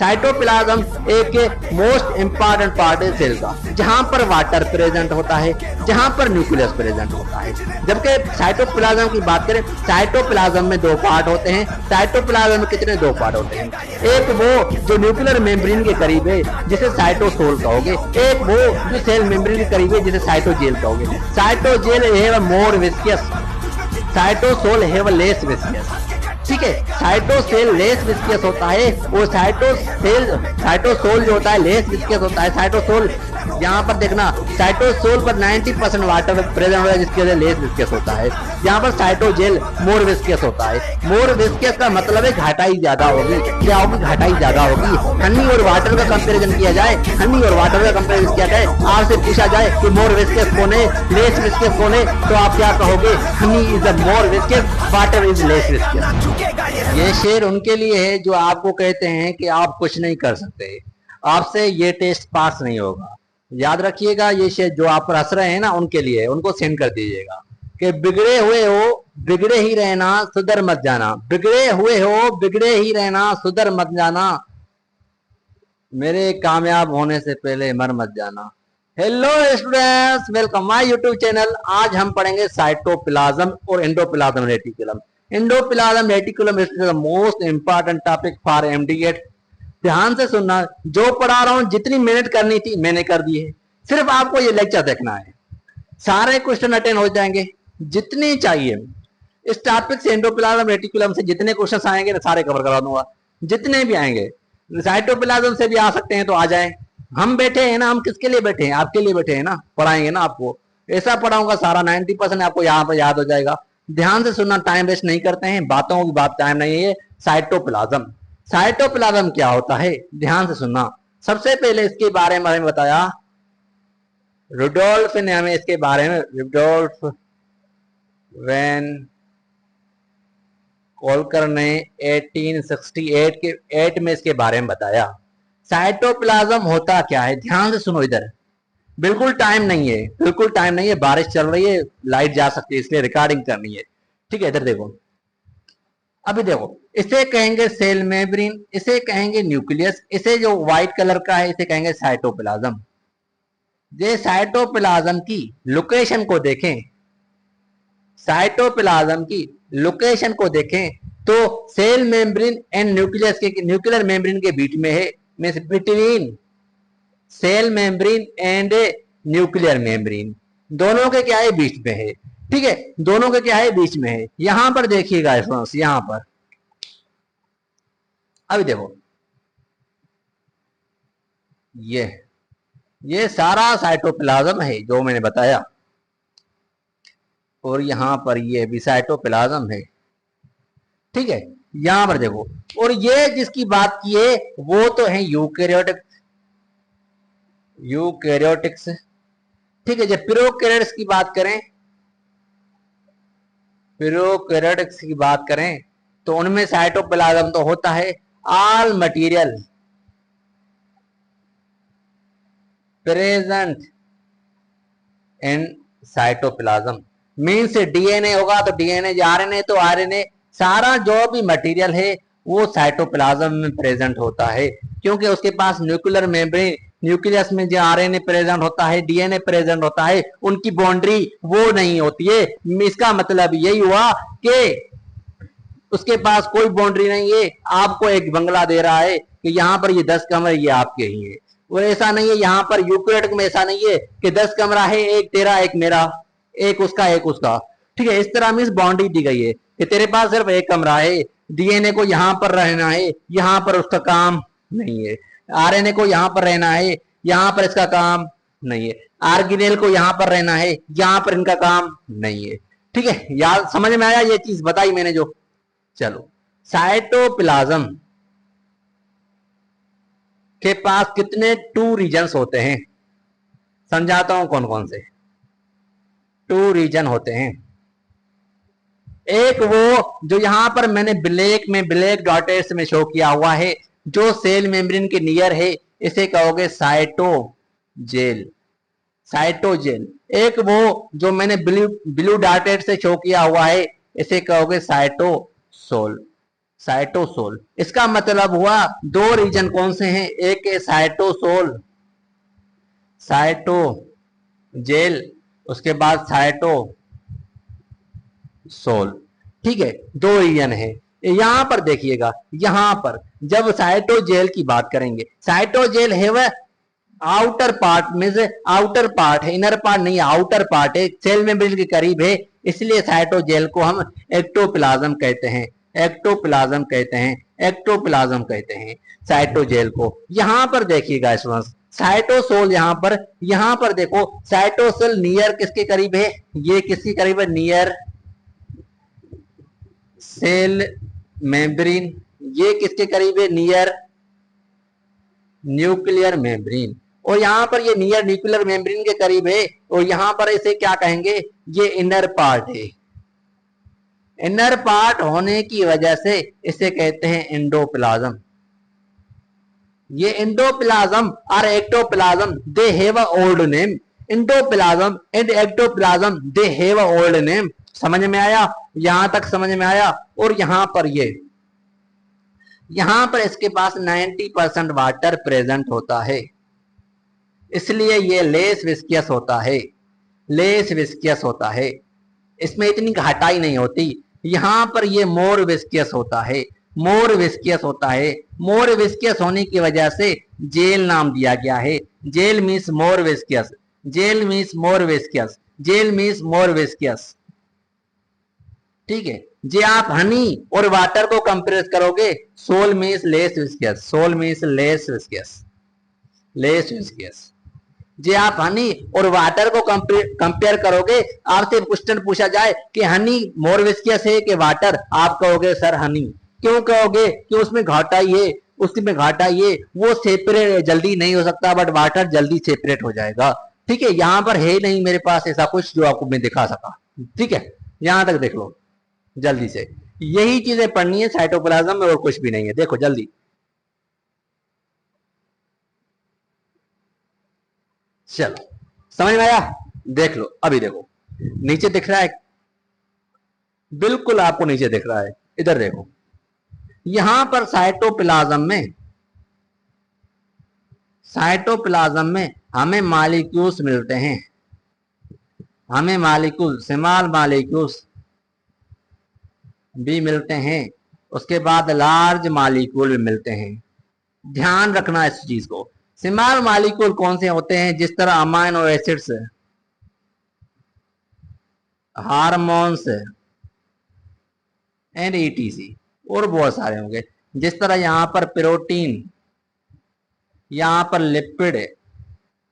Cytoplasm एक most important part है cell का, जहां पर वाटर प्रेजेंट होता है, जहां पर न्यूक्लियस प्रेजेंट होता है। जबकि साइटोप्लाज्म की बात करें, साइटोप्लाज्म में दो पार्ट होते हैं। साइटोप्लाज्म में कितने दो पार्ट होते हैं? एक वो जो न्यूक्लियर मेम्ब्रेन के करीब है जिसे साइटोसोल कहोगे, एक वो जो सेल मेम्ब्रेन के करीब है जिसे साइटोजेल कहोगे। Cytogel have more viscous, cytosol have less viscous. ठीक है, साइटोसेल लेस विस्कस होता है और साइटोसोल जो होता है लेस विस्कस होता है। साइटोसोल यहाँ पर देखना, साइटोसोल पर 90% वाटर प्रेजेंट होता है जिसकी वजह से लेस विस्कस होता है। यहाँ पर साइटोजेल मोर विस्कस होता है। मोर विस्कस का मतलब है घटाई ज्यादा होगी। क्या होगी? घटाई ज्यादा होगी। हनी और वाटर का कंपेरिजन किया जाए, हनी और वाटर का कंपेरिजन किया जाए, आपसे पूछा जाए कि मोर विस्कस कौन है, लेस विस्कस कौन है, तो आप क्या कहोगे? Honey is the more viscous, water is less viscous. ये शेर उनके लिए है जो आपको कहते हैं कि आप कुछ नहीं कर सकते, आपसे ये टेस्ट पास नहीं होगा। याद रखिएगा, ये शेर जो आप पर हंस रहे हैं ना, उनके लिए, उनको सेंड कर दीजिएगा कि बिगड़े हुए हो बिगड़े ही रहना, सुधर मत जाना। बिगड़े हुए हो बिगड़े ही रहना, सुधर मत जाना। मेरे कामयाब होने से पहले मर मत जाना। Hello students, welcome my YouTube channel. आज हम पढ़ेंगे साइटोप्लाज्म और endoplasm reticulum. Endoplasm reticulum is the most important topic for एमडीएड। ध्यान से सुनना, जो पढ़ा रहा हूं जितनी मेहनत करनी थी मैंने कर दी है, सिर्फ आपको ये लेक्चर देखना है। सारे क्वेश्चन अटेंड हो जाएंगे जितने चाहिए। इस टॉपिक से एंडोप्लाज्म रेटिकुलम से जितने क्वेश्चन आएंगे मैं सारे कवर करा दूंगा, जितने भी आएंगे। साइटोप्लाज्म से भी आ सकते हैं तो आ जाए। हम बैठे हैं ना, हम किसके लिए बैठे हैं? आपके लिए बैठे हैं ना, पढ़ाएंगे ना आपको। ऐसा पढ़ाऊंगा सारा 90% आपको यहाँ पर याद हो जाएगा। ध्यान से सुनना, टाइम वेस्ट नहीं करते हैं, बातों की बात टाइम नहीं है। साइटोप्लाज्म, साइटोप्लाज्म क्या होता है? ध्यान से सुनना। सबसे पहले इसके बारे में हमें बताया रुडोल्फ ने, हमें इसके बारे में, रुडोल्फ वैन कोलकर ने 1868 में इसके बारे में बताया। साइटोप्लाज्म होता क्या है? ध्यान से सुनो इधर, बिल्कुल टाइम नहीं है, बिल्कुल टाइम नहीं है। बारिश चल रही है, लाइट जा सकती है, इसलिए रिकॉर्डिंग करनी है। ठीक है, इधर देखो, अभी देखो, इसे कहेंगे सेल मेम्ब्रेन, इसे कहेंगे न्यूक्लियस, इसे जो व्हाइट कलर का है इसे कहेंगे साइटोप्लाज्म। ये साइटोप्लाज्म की लोकेशन को देखें, साइटोप्लाज्म की लोकेशन को देखें तो सेल मेम्ब्रेन एंड न्यूक्लियस के, न्यूक्लियर मेम्ब्रेन के बीच में है, means between cell membrane and nuclear membrane. दोनों के क्या है? बीच में है। ठीक है, दोनों के क्या है? बीच में है। यहां पर देखिएगा फ्रेंड्स, यहां पर अभी देखो, ये सारा साइटोप्लाज्म है जो मैंने बताया, और यहां पर ये भी साइटोप्लाज्म है। ठीक है, यहां पर देखो, और ये जिसकी बात की है वो तो है यूकैरियोटिक्स। ठीक है, जब प्रोकैरियोट्स की बात करें, प्रोकैरियोटिक्स की बात करें तो उनमें साइटोप्लाज्म तो होता है। All material present in cytoplasm, means DNA होगा तो डीएनए, आरएनए तो आरएनए, सारा जो भी मटेरियल है वो साइटोप्लाज्म में प्रेजेंट होता है। क्योंकि उसके पास न्यूक्लियर मेम्ब्रेन, न्यूक्लियस में जो आरएनए प्रेजेंट होता है, डीएनए प्रेजेंट होता है, उनकी बाउंड्री वो नहीं होती है। इसका मतलब यही हुआ कि उसके पास कोई बाउंड्री नहीं है। आपको एक बंगला दे रहा है कि यहाँ पर ये 10 कमरे ये आपके ही है, वो ऐसा नहीं है। यहाँ पर यूकैरियोट में ऐसा नहीं है कि 10 कमरा है, एक तेरा एक मेरा, एक उसका एक उसका। ठीक है, इस तरह मींस बाउंड्री दी गई है कि तेरे पास सिर्फ एक कमरा है, डीएनए को यहाँ पर रहना है, यहाँ पर उसका काम नहीं है। आरएनए को यहाँ पर रहना है, यहाँ पर इसका काम नहीं है। आर्गेनेल को यहाँ पर रहना है, यहाँ पर इनका काम नहीं है। ठीक है, याद समझ में आया? ये चीज बताई मैंने जो। चलो, साइटोप्लाज्म के पास कितने 2 रीजन्स होते हैं? समझाता हूं कौन कौन से 2 रीजन होते हैं। एक वो जो यहां पर मैंने ब्लैक डॉटेड्स में शो किया हुआ है, जो सेल मेम्ब्रेन के नियर है, इसे कहोगे साइटोजेल, साइटोजेल। एक वो जो मैंने ब्लू डॉटेड से शो किया हुआ है, इसे कहोगे साइटोसोल। साइटोसोल, इसका मतलब हुआ दो रीजन कौन से हैं, एक है साइटोसोल, साइटो जेल, उसके बाद साइटो सोल। ठीक है, दो रीजन है। यहां पर देखिएगा, यहां पर जब साइटोजेल की बात करेंगे, साइटोजेल है वह आउटर पार्ट में से, आउटर पार्ट है, इनर पार्ट नहीं, आउटर पार्ट है, सेल मेम्ब्रेन के करीब है, इसलिए साइटोजेल को हम एक्टोप्लाज्म कहते हैं, एक्टोप्लाज्म कहते हैं, एक्टोप्लाज्म कहते हैं साइटोजेल को। यहां पर देखिएगा स्टूडेंट्स, साइटोसोल यहां पर देखो, साइटोसेल नियर किसके करीब है, ये किसके करीब है, नियर सेल मेम्ब्रेन, ये किसके करीब है, नियर न्यूक्लियर मेम्ब्रेन, और यहां पर ये नियर न्यूक्लियर मेम्ब्रेन के करीब है, और यहां पर इसे क्या कहेंगे, ये इनर पार्ट है। इनर पार्ट होने की वजह से इसे कहते हैं एंडोप्लाज्म। ये एंडोप्लाज्म और ectoplasm they have a old name, endoplasm and ectoplasm they have a old name. समझ में आया, यहां तक समझ में आया। और यहां पर यहां पर इसके पास 90% वाटर प्रेजेंट होता है, इसलिए ये लेस विस्कियस होता है, लेस विस्कियस होता है, इसमें इतनी घटाई नहीं होती। यहां पर ये मोर विस्कियस होता है, मोर विस्कियस होता है, मोर विस्कियस होने की वजह से जेल नाम दिया गया है। Gel means more viscous, gel means more viscous, gel means more viscous. ठीक है, जे आप हनी और वाटर को कंपेयर करोगे, sol means less viscous, sol means less viscous, less viscous. जे आप हनी और वाटर को कंपेयर करोगे, आपसे क्वेश्चन पूछा जाए कि हनी मोर विस्कियस है कि वाटर, आप कहोगे सर हनी। क्यों कहोगे, कि उसमें घाटाई है, उसमें घाटाई है, वो सेपरेट जल्दी नहीं हो सकता, बट वाटर जल्दी सेपरेट हो जाएगा। ठीक है, यहां पर है नहीं मेरे पास ऐसा कुछ जो आपको मैं दिखा सका। ठीक है, यहां तक देख लो जल्दी से, यही चीजें पढ़नी है साइटोप्लाज्म में, और कुछ भी नहीं है। देखो जल्दी, चलो समझ में आया, देख लो। अभी देखो नीचे दिख रहा है, बिल्कुल आपको नीचे दिख रहा है, इधर देखो, यहां पर साइटोप्लाज्म में, साइटोप्लाज्म में हमें मॉलिक्यूल्स मिलते हैं, हमें मॉलिक्यूल, स्मॉल मॉलिक्यूल्स भी मिलते हैं, उसके बाद लार्ज मॉलिक्यूल भी मिलते हैं। ध्यान रखना इस चीज को। स्मॉल मॉलिक्यूल कौन से होते हैं, जिस तरह amino acids, hormones and etc, और बहुत सारे होंगे। जिस तरह यहां पर प्रोटीन, यहां पर लिपिड,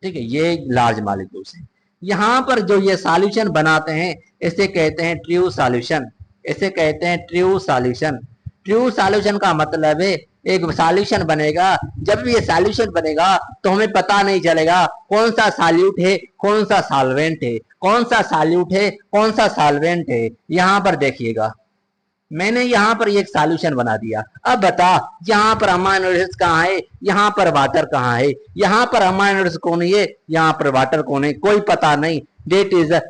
ठीक है, ये लार्ज मॉलिक्यूल्स हैं। यहां पर जो ये सॉल्यूशन बनाते हैं, इसे कहते हैं ट्रू सॉल्यूशन, इसे कहते हैं ट्रू सॉल्यूशन। ट्रू सॉल्यूशन का मतलब है एक सॉल्यूशन बनेगा, जब ये सॉल्यूशन बनेगा तो हमें पता नहीं चलेगा कौन सा सॉल्यूट है, कौन सा सॉल्वेंट है, कौन सा सॉल्यूट है, कौन सा सॉल्वेंट है। यहां पर देखिएगा, मैंने यहां पर एक सॉल्यूशन बना दिया। अब बता, यहां पर अमाइनो एसिड्स कहां है, यहां पर वाटर कहां है, यहां पर अमाइनो एसिड्स कौन है, यहां पर वाटर कौन है, कोई पता नहीं। That is a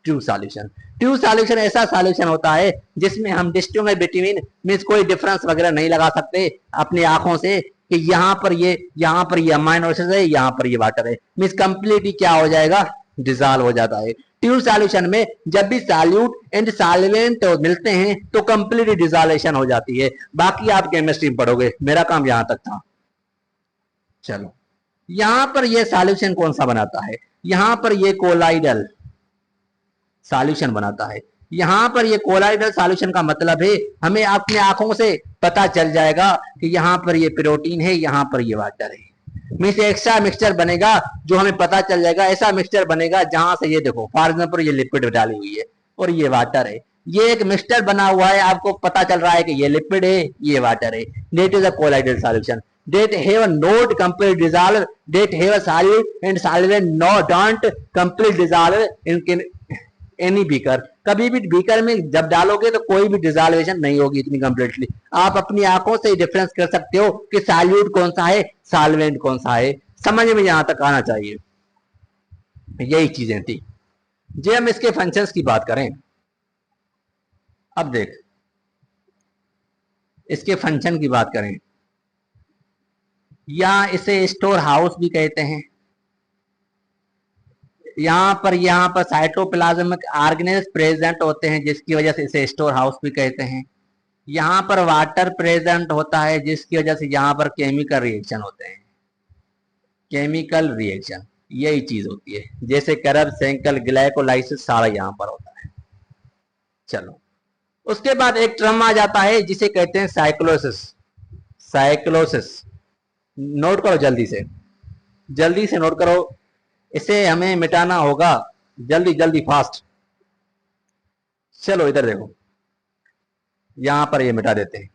true solution. True solution ऐसा सॉल्यूशन होता है जिसमें हम डिस्टिंग्विश बिटवीन, मींस कोई डिफरेंस वगैरह नहीं लगा सकते अपनी आंखों से कि यहां पर ये अमाइनो एसिड्स है, यहां पर ये वाटर है, मींस कंप्लीटली क्या हो जाएगा, डिसॉल्व हो जाता है। ट्रू सॉल्यूशन में जब भी सॉल्यूट एंड सॉल्वेंट मिलते हैं तो कंप्लीट डिसॉल्यूशन हो जाती है। बाकी आप केमिस्ट्री में पढ़ोगे, मेरा काम यहां तक था। चलो, यहां पर ये सॉल्यूशन कौन सा बनाता है, यहां पर ये कोलाइडल सॉल्यूशन बनाता है। यहां पर ये कोलाइडल सॉल्यूशन का मतलब है हमें अपने आंखों से पता चल जाएगा कि यहां पर ये प्रोटीन है, यहां पर ये वाटर है। मीन्स एक्स्ट्रा मिक्सचर बनेगा जो हमें पता चल जाएगा, ऐसा मिक्सचर बनेगा जहां से ये देखो फॉर एग्जाम्पल ये लिपिड डाली हुई है और ये वाटर है, ये एक मिक्सचर बना हुआ है, आपको पता चल रहा है कि ये लिपिड है, ये वाटर है। That is a colloidal solution. That have not complete dissolve, that have solute and solvent no don't complete dissolve in any beaker. कभी भी बीकर में जब डालोगे तो कोई भी डिसॉल्वेशन नहीं होगी इतनी कंप्लीटली। आप अपनी आंखों से डिफरेंस कर सकते हो कि सॉल्यूट कौन सा है, सॉल्वेंट कौन सा है। समझ में यहां तक आना चाहिए, यही चीजें थी। जे हम इसके फंक्शंस की बात करें, अब देख, इसके फंक्शन की बात करें, या इसे स्टोर हाउस भी कहते हैं। यहाँ पर साइटोप्लाज्मिक ऑर्गेनेल्स प्रेजेंट होते हैं, जिसकी वजह से इसे स्टोर हाउस भी कहते हैं। यहाँ पर वाटर प्रेजेंट होता है, जिसकी वजह से यहाँ पर केमिकल रिएक्शन होते हैं। केमिकल रिएक्शन यही चीज होती है, जैसे करब सेंकल ग्लाइकोलाइसिस सारा यहाँ पर होता है। चलो, उसके बाद एक टर्म आ जाता है जिसे कहते हैं साइक्लोसिस। साइक्लोसिस नोट करो, जल्दी से नोट करो, इसे हमें मिटाना होगा, जल्दी जल्दी फास्ट। चलो इधर देखो, यहां पर ये मिटा देते हैं।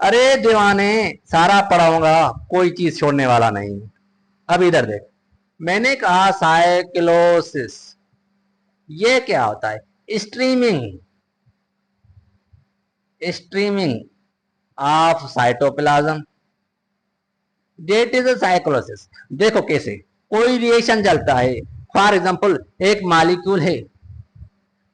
अरे दीवाने, सारा पढ़ाऊंगा, कोई चीज छोड़ने वाला नहीं। अब इधर देख, मैंने कहा साइक्लोसिस, ये क्या होता है? Streaming of cytoplasm, that is cyclosis. देखो कैसे कोई रिएक्शन चलता है, फॉर एग्जांपल एक मॉलिक्यूल है,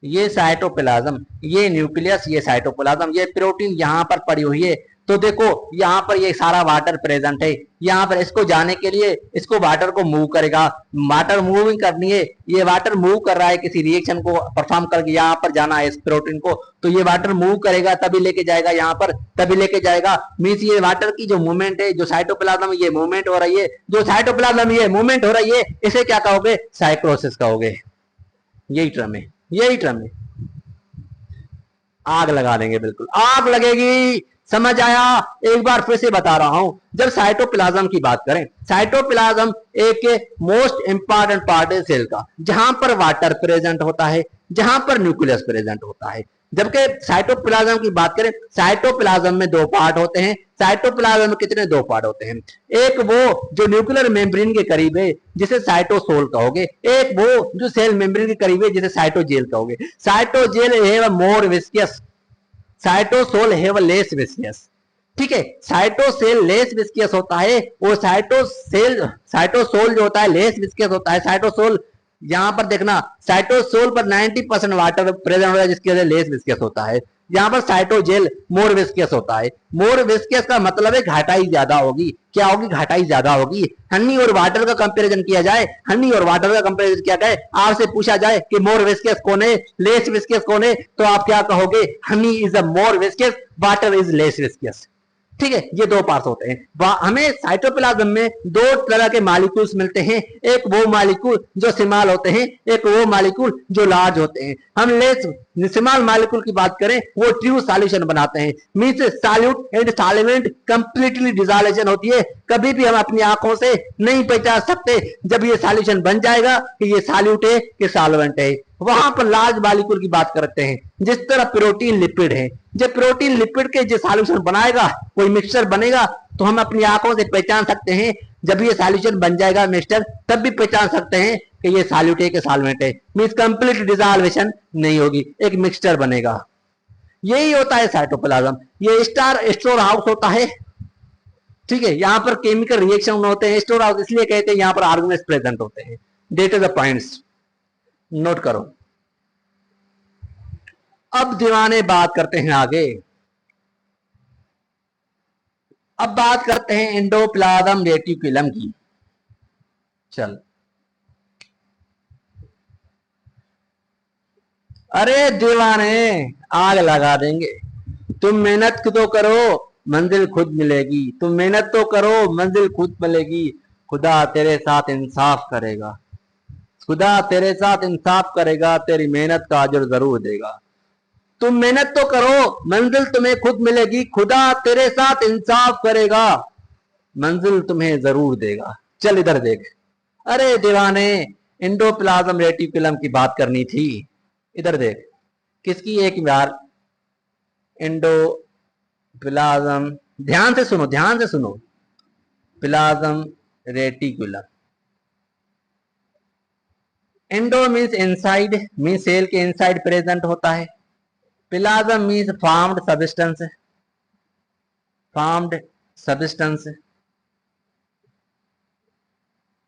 ये साइटोप्लाज्म, ये न्यूक्लियस, ये साइटोप्लाज्म, ये प्रोटीन यहाँ पर पड़ी हुई है। तो देखो यहाँ पर ये सारा वाटर प्रेजेंट है, यहाँ पर इसको जाने के लिए इसको वाटर को मूव करेगा, वाटर मूविंग करनी है, ये वाटर मूव कर रहा है किसी रिएक्शन को परफॉर्म करके, यहाँ पर जाना है इस प्रोटीन को, तो ये वाटर मूव करेगा तभी लेके जाएगा, यहाँ पर तभी लेके जाएगा। मीन्स ये वाटर की जो मूवमेंट है, जो साइटोप्लाज्म ये मूवमेंट हो रही है, जो साइटोप्लाज्म ये मूवमेंट हो रही है, इसे क्या कहोगे? साइक्लोसिस कहोगे। यही टर्म है। आग लगा देंगे, बिल्कुल आग लगेगी। समझ आया? एक बार फिर से बता रहा हूं, जब साइटोप्लाज्म की बात करें, साइटोप्लाज्म एक मोस्ट इंपॉर्टेंट पार्ट है सेल का, जहां पर वाटर प्रेजेंट होता है, जहां पर न्यूक्लियस प्रेजेंट होता है। जबकि साइटोप्लाज्म की बात करें, साइटोप्लाज्म में दो पार्ट होते हैं। साइटोप्लाज्म में कितने? दो पार्ट होते हैं। एक वो जो न्यूक्लियर मेम्ब्रेन के करीब है, जिसे साइटोसोल कहोगे, एक वो जो सेल मेम्ब्रेन के करीब है, जिसे साइटोजेल कहोगे। Cytogel have more viscous, cytosol have less viscous. ठीक है, साइटोसेल लेस विस्कियस होता है, और साइटोसोल जो होता है लेस विस्कियस होता है। साइटोसोल यहां पर देखना, साइटोसोल पर 90% वाटर प्रेजेंट होता है, जिसकी वजह से लेस विस्कियस होता है। यहाँ पर साइटोजेल मोर विस्कियस होता है। मोर विस्कियस का मतलब है घाटाई ज्यादा होगी। क्या होगी? घाटाई ज्यादा होगी। हनी और वाटर का कंपैरिजन किया जाए, हनी और वाटर का कंपैरिजन किया जाए, आपसे पूछा जाए कि मोर विस्कियस कौन है, लेस विस्कियस कौन है, तो आप क्या कहोगे? Honey is a more viscous, water is less viscous. ठीक है, ये दो पार्ट्स होते हैं। हमें साइटोप्लाज्म में दो तरह के मॉलिक्यूल्स मिलते हैं, एक वो मॉलिक्यूल जो स्मॉल होते हैं, एक वो मॉलिक्यूल जो लार्ज होते हैं। हम लेस स्मॉल मॉलिक्यूल की बात करें, वो ट्रू सॉल्यूशन बनाते हैं। Means solute and solvent completely dissolution होती है। कभी भी हम अपनी आंखों से नहीं पहचान सकते जब ये सॉल्यूशन बन जाएगा कि ये सॉल्यूट है कि सॉल्वेंट है। वहां पर लार्ज मॉलिक्यूल की बात करते हैं, जिस तरह प्रोटीन लिपिड है, जब प्रोटीन लिपिड के जो सॉल्यूशन बनाएगा, कोई मिक्सचर बनेगा, तो हम अपनी आंखों से पहचान सकते हैं। जब ये सॉल्यूशन बन जाएगा मिक्सचर, तब भी पहचान सकते हैं कि ये सॉल्यूट है कि सॉल्वेंट है। मींस कंप्लीट डिसॉल्वेशन नहीं होगी, एक मिक्सचर बनेगा। यही होता है साइटोप्लाज्म। ये स्टोर हाउस होता है। ठीक है, यहाँ पर केमिकल रिएक्शन होते हैं। स्टोर हाउस इसलिए कहते हैं, यहाँ पर ऑर्गेनेल्स प्रेजेंट होते हैं। डेट द पॉइंट्स नोट करो। अब दीवाने बात करते हैं आगे। अब बात करते हैं एंडोप्लाज्म रेटिकुलम की। चल, अरे दीवाने, आग लगा देंगे। तुम मेहनत तो करो, मंजिल खुद मिलेगी। तुम मेहनत तो करो, मंजिल खुद मिलेगी। खुदा तेरे साथ इंसाफ करेगा, खुदा तेरे साथ इंसाफ करेगा, तेरी मेहनत का अजर जरूर देगा। तुम मेहनत तो करो, मंजिल तुम्हें खुद मिलेगी। खुदा तेरे साथ इंसाफ करेगा, मंजिल तुम्हें जरूर देगा। चल इधर देख, अरे दीवाने, एंडोप्लाज्म रेटिकुलम की बात करनी थी। इधर देख, किसकी? एक बार एंडोप्लाज्म, ध्यान से सुनो। Plasm reticulum, endo means inside, means cell के इनसाइड प्रेजेंट होता है। Plasm means formed substance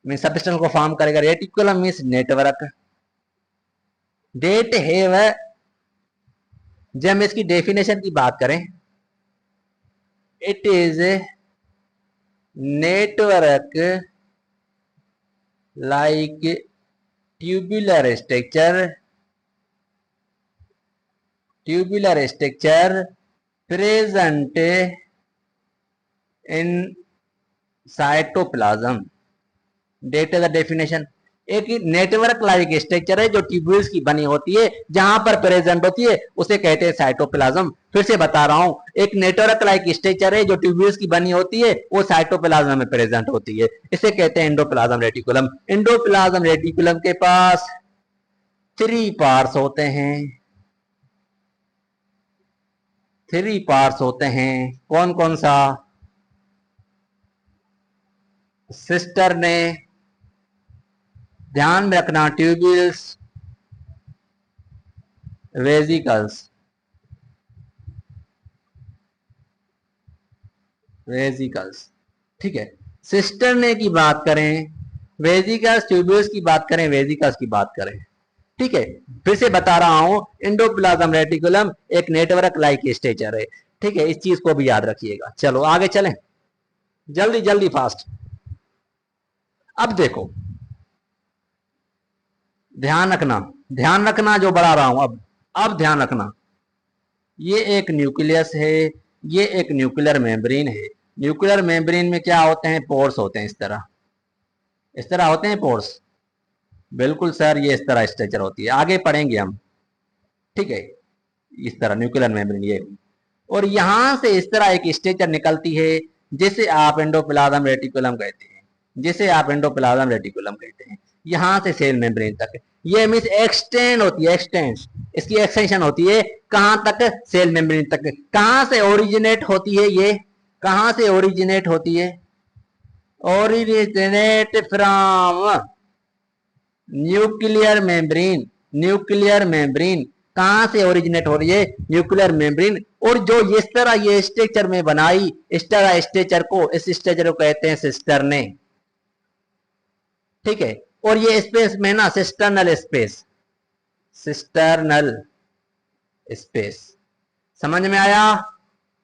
means substance को फॉर्म करेगा। Reticulum means network. That have जब हम इसकी डेफिनेशन की बात करें, it is network like tubular structure present in cytoplasm. That the definition, एक नेटवर्क लाइक स्ट्रक्चर है जो ट्यूब्यूल्स की बनी होती है, जहां पर प्रेजेंट होती है उसे कहते हैं साइटोप्लाज्म। फिर से बता रहा हूं, एक नेटवर्क लाइक स्ट्रक्चर है जो ट्यूब्यूल्स की बनी होती है, वो साइटोप्लाज्म में प्रेजेंट होती है, इसे कहते हैं एंडोप्लाज्म रेटिकुलम। एंडोप्लाज्म रेटिकुलम के पास 3 पार्ट्स होते हैं। 3 पार्ट्स होते हैं, कौन कौन सा? सिस्टर ने, ध्यान में रखना, ट्यूब्यूल्स, वेजिकल्स। ठीक है, सिस्टरने की बात करें, वेजिकल्स, ट्यूब्यूल्स की बात करें, वेजिकल्स की बात करें। ठीक है, फिर से बता रहा हूं, एंडोप्लाज्म रेटिकुलम एक नेटवर्क लाइक स्ट्रक्चर है। ठीक है, इस चीज को भी याद रखिएगा। चलो आगे चलें, जल्दी जल्दी फास्ट। अब देखो, ध्यान रखना जो बढ़ा रहा हूं, अब ध्यान रखना, ये एक न्यूक्लियस है, ये एक न्यूक्लियर मेम्ब्रेन है। न्यूक्लियर मेम्ब्रेन में क्या होते हैं? पोर्स होते हैं, इस तरह होते हैं पोर्स। बिल्कुल सर, ये इस तरह स्ट्रक्चर होती है, आगे पढ़ेंगे हम। ठीक है, इस तरह न्यूक्लियर मेम्ब्रेन ये, और यहां से इस तरह एक स्ट्रक्चर निकलती है जिसे आप एंडोप्लाज्म रेटिकुलम कहते हैं, यहां से सेल मेम्ब्रेन तक। ये मीन्स एक्सटेंड होती है, इसकी एक्सटेंशन होती है कहां तक? सेल मेम्ब्रेन तक। कहां से ओरिजिनेट होती है? ये कहां से ओरिजिनेट होती है? Originate from nuclear membrane. कहां से ओरिजिनेट हो रही है? Nuclear membrane. और जो इस तरह ये स्ट्रक्चर में बनाई, इस तरह स्ट्रक्चर को कहते हैं सिस्टरने। ठीक है, और ये स्पेस में ना सिस्टर्नल स्पेस, समझ में आया?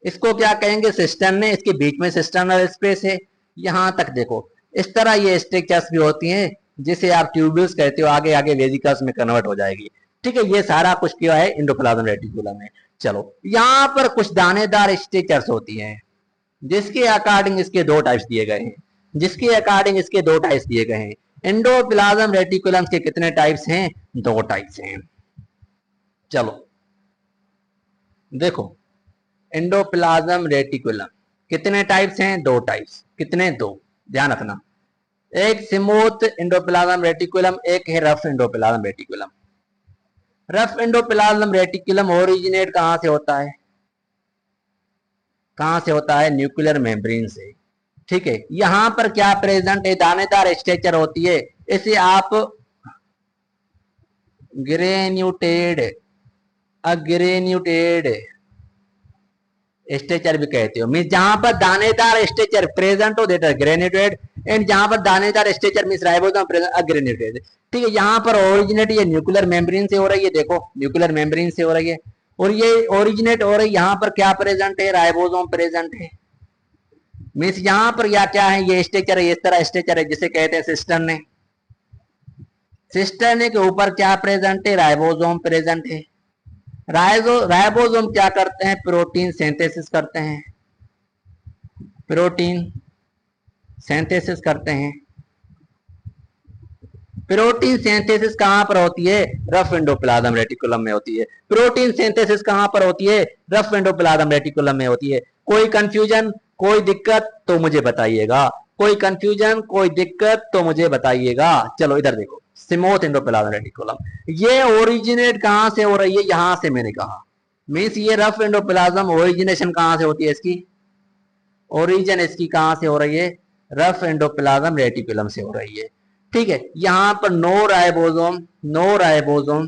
इसको क्या कहेंगे? सिस्टर्ने, इसके बीच में सिस्टर्नल स्पेस है। यहां तक देखो, इस तरह ये स्ट्रक्चर्स भी होती हैं जिसे आप ट्यूब्यूल्स कहते हो, आगे आगे वेजिकल्स में कन्वर्ट हो जाएगी। ठीक है, ये सारा कुछ क्या है? एंडोप्लाज्म रेटिकुलम है। चलो, यहां पर कुछ दानेदार स्ट्रक्चर्स होती हैं जिसके अकॉर्डिंग इसके 2 टाइप्स दिए गए हैं। एंडोप्लाज्म रेटिकुलम के कितने टाइप्स हैं? 2 टाइप्स हैं। चलो देखो, एंडोप्लाज्म रेटिकुलम कितने टाइप्स हैं? 2 टाइप्स। कितने? 2। ध्यान रखना, एक स्मूथ एंडोप्लाज्म रेटिकुलम, एक है rough endoplasm reticulum. Rough endoplasm reticulum originate कहां से होता है? न्यूक्लियर मेम्ब्रेन से। ठीक है, यहां पर क्या प्रेजेंट है? दानेदार स्ट्रक्चर होती है, इसे आप अग्रेन्यूटेड स्ट्रक्चर भी कहते हो। मीन जहां पर दानेदार स्ट्रक्चर प्रेजेंट हो, दैट इज ग्रेन्यूटेड, एंड जहां पर दानेदार स्ट्रक्चर मीन राइबोसोम प्रेजेंट, अग्रेन्यूटेड। ठीक है, यहां पर ओरिजिनेट ये न्यूक्लियर मेम्ब्रेन से हो रही है। देखो, न्यूक्लियर मेम्ब्रेन से हो रही है, और ये ओरिजिनेट हो रही, यहां पर क्या प्रेजेंट है? राइबोसोम प्रेजेंट है। मीन्स यहां पर या क्या है? ये स्ट्रक्चर है, इस तरह स्ट्रक्चर है जिसे कहते हैं सिस्टर्ने। सिस्टर्ने के ऊपर क्या प्रेजेंट है? राइबोसोम प्रेजेंट है। राइबोसोम क्या करते हैं? प्रोटीन सिंथेसिस करते हैं। प्रोटीन सिंथेसिस कहां पर होती है? रफ एंडोप्लाज्म रेटिकुलम में होती है। प्रोटीन सिंथेसिस कहां पर होती है? रफ एंडोप्लाज्म रेटिकुलम में होती है। कोई कंफ्यूजन, कोई दिक्कत तो मुझे बताइएगा। चलो इधर देखो, स्मूथ एंडोप्लाज्म रेटिकुलम, ये ओरिजिनेट कहां से हो रही है? यहां से मैंने कहा। मीन्स ये रफ एंडोप्लाज्म ओरिजिनेशन कहां से होती है? ओरिजिन इसकी कहां से हो रही है? रफ एंडोप्लाज्म रेटिकुलम से हो रही है। ठीक है, यहां पर नो राइबोसोम,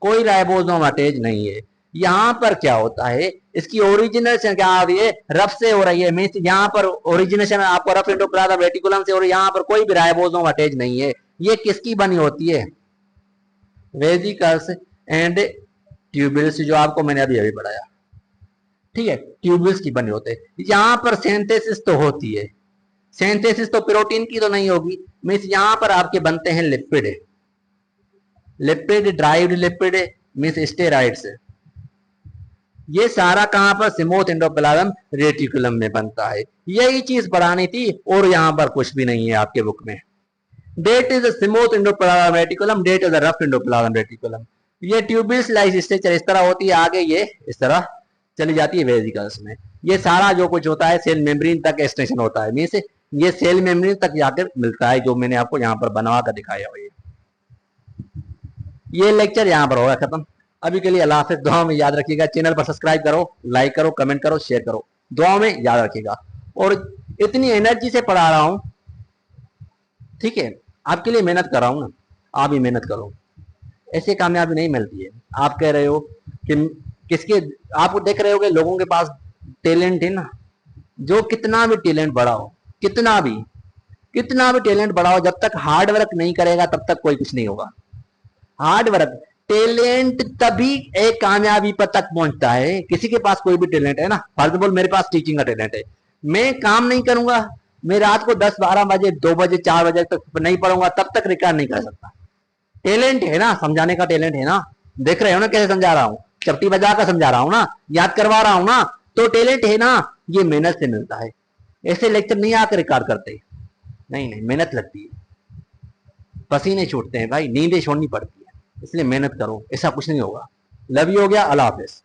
कोई राइबोसोम अटैच नहीं है। यहां पर क्या होता है? इसकी ओरिजिनेशन क्या आ रही है? रफ से हो रही है। मीन्स यहां पर ओरिजिनेशन आपको रफ एंडोप्लाज्म रेटिकुलम से हो रही है, यहां पर कोई भी राइबोसोम अटैच नहीं है। ये किसकी बनी होती है? वेजिकल्स एंड ट्यूबुल्स जो आपको मैंने अभी अभी बताया, ठीक है, ट्यूबुल्स की बने होते हैं। यहाँ पर सिंथेसिस तो होती है, सिंथेसिस तो प्रोटीन की तो नहीं होगी, मीन्स यहाँ पर आपके बनते हैं lipid, lipid derived lipid means steroids. ये सारा कहां पर, स्मूथ एंडोप्लाज्म रेटिकुलम में बनता है। यही चीज पढ़ानी थी और यहां पर कुछ भी नहीं है आपके बुक में। That is smooth endoplasm reticulum, that is rough endoplasm reticulum. ये ट्यूबिल्स लाइक स्ट्रक्चर इस तरह होती है, आगे ये इस तरह चली जाती है वेसिकल्स में। ये सारा जो कुछ होता है सेल मेम्ब्रेन तक एक्सटेंशन होता है, मीन्स ये सेल मेम्ब्रेन तक जाकर मिलता है, जो मैंने आपको यहाँ पर बनवा कर दिखाया हुआ है। ये लेक्चर यहाँ पर होगा खत्म। अभी के लिए अल्लाह हाफिज़। दुआ में याद रखिएगा, चैनल पर सब्सक्राइब करो, लाइक करो, कमेंट करो, शेयर करो, दुआ में याद रखिएगा। और इतनी एनर्जी से पढ़ा रहा हूं, ठीक है, आपके लिए मेहनत कर रहा हूं ना, आप भी मेहनत करो, ऐसे कामयाबी नहीं मिलती है। आप कह रहे हो कि किसके, आप देख रहे हो कि लोगों के पास टैलेंट है ना, जो कितना भी टैलेंट बढ़ा हो, कितना भी टैलेंट बढ़ा हो, जब तक हार्ड वर्क नहीं करेगा तब तक कोई कुछ नहीं होगा। हार्ड वर्क, टैलेंट तभी एक कामयाबी पर तक पहुंचता है। किसी के पास कोई भी टैलेंट है ना, फॉर एग्जाम्पल मेरे पास टीचिंग का टैलेंट है, मैं काम नहीं करूंगा, मैं रात को 10-12 बजे 2 बजे 4 बजे तक नहीं पढ़ूंगा, तब तक रिकॉर्ड नहीं कर सकता। टैलेंट है ना, समझाने का टैलेंट है ना, देख रहे हो ना कैसे समझा रहा हूँ, चपटी बजा कर समझा रहा हूँ ना, याद करवा रहा हूँ ना, तो टैलेंट है ना, ये मेहनत से मिलता है। ऐसे लेक्चर नहीं आकर रिकॉर्ड करते, नहीं, मेहनत लगती है, पसीने छूटते हैं भाई, नींदें छोड़नी पड़ती है, इसलिए मेहनत करो, ऐसा कुछ नहीं होगा। लव यू हो गया, अल्लाह हाफिज़।